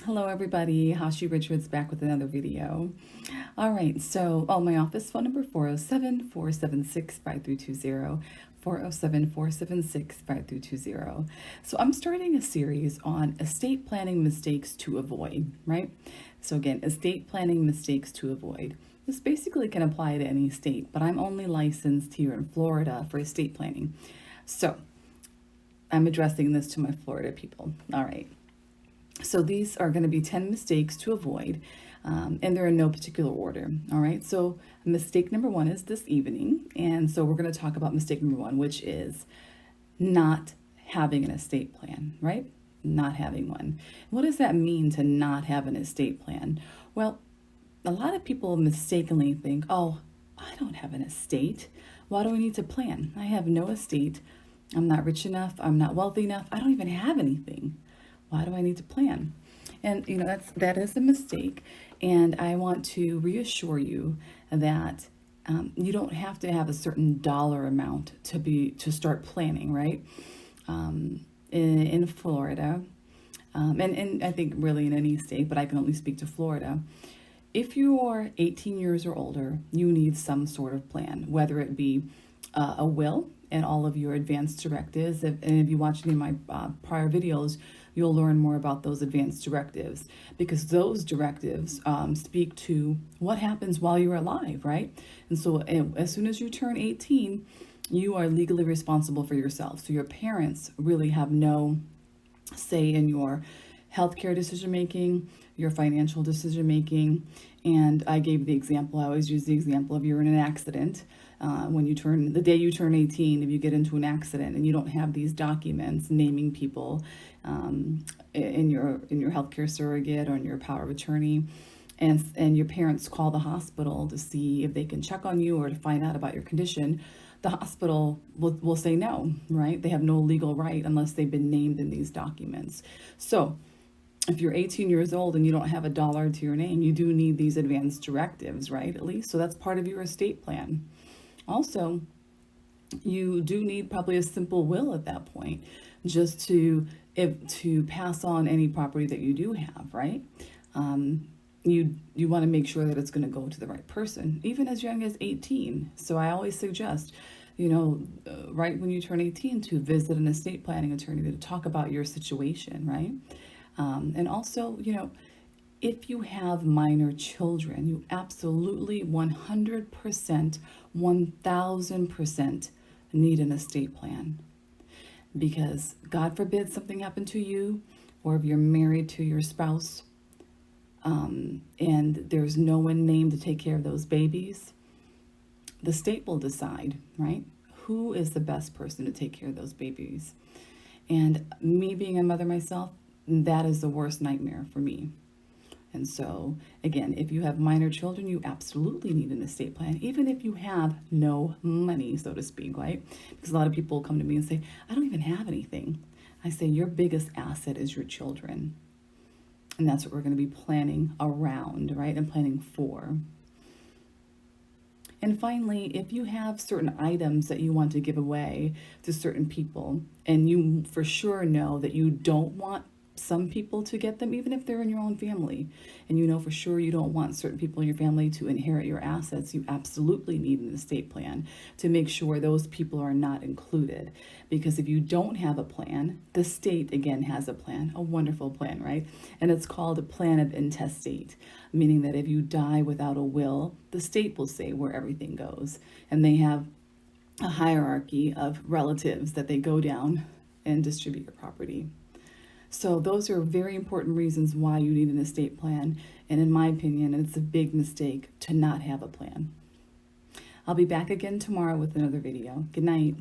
Hello everybody, Hashi Richards back with another video. All right, so my office phone number 407-476-5320, 407-476-5320. So I'm starting a series on estate planning mistakes to avoid, right? So again, estate planning mistakes to avoid. This basically can apply to any state, but I'm only licensed here in Florida for estate planning. So I'm addressing this to my Florida people. All right. So these are going to be 10 mistakes to avoid, and they're in no particular order. All right. So mistake number one is this evening. And so we're going to talk about mistake number one, which is not having an estate plan, right? Not having one. What does that mean to not have an estate plan? Well, a lot of people mistakenly think, oh, I don't have an estate. Why do I need to plan? I have no estate. I'm not rich enough. I'm not wealthy enough. I don't even have anything. Why do I need to plan? And that is a mistake. And I want to reassure you that you don't have to have a certain dollar amount to start planning, right? In Florida, and I think really in any state, but I can only speak to Florida. If you're 18 years or older, you need some sort of plan, whether it be a will and all of your advanced directives. And if you watch any of my prior videos, you'll learn more about those advanced directives, because those directives speak to what happens while you're alive, right? And so as soon as you turn 18, you are legally responsible for yourself. So your parents really have no say in your healthcare decision making, your financial decision making. And I gave the example, I always use the example of you're in an accident. The day you turn 18, if you get into an accident and you don't have these documents naming people in your healthcare surrogate or in your power of attorney, and your parents call the hospital to see if they can check on you or to find out about your condition, the hospital will say no, right? They have no legal right unless they've been named in these documents. So if you're 18 years old and you don't have a dollar to your name, you do need these advanced directives, right? At least. So that's part of your estate plan. Also, you do need probably a simple will at that point, just to pass on any property that you do have, right? You want to make sure that it's going to go to the right person, even as young as 18. So I always suggest, right when you turn 18, to visit an estate planning attorney to talk about your situation, right? And also, if you have minor children, you absolutely 100%, 1000% need an estate plan. Because God forbid something happened to you, or if you're married to your spouse, and there's no one named to take care of those babies, the state will decide, right? Who is the best person to take care of those babies? And me being a mother myself, that is the worst nightmare for me. And so, again, if you have minor children, you absolutely need an estate plan, even if you have no money, so to speak, right? Because a lot of people come to me and say, I don't even have anything. I say, your biggest asset is your children. And that's what we're going to be planning around, right? And planning for. And finally, if you have certain items that you want to give away to certain people, and you for sure know that you don't want some people to get them, even if they're in your own family, and you know for sure you don't want certain people in your family to inherit your assets, you absolutely need an estate plan to make sure those people are not included. Because if you don't have a plan, the state again has a plan, a wonderful plan, right? And it's called a plan of intestate, meaning that if you die without a will, the state will say where everything goes, and they have a hierarchy of relatives that they go down and distribute your property. So those are very important reasons why you need an estate plan. And in my opinion, it's a big mistake to not have a plan. I'll be back again tomorrow with another video. Good night.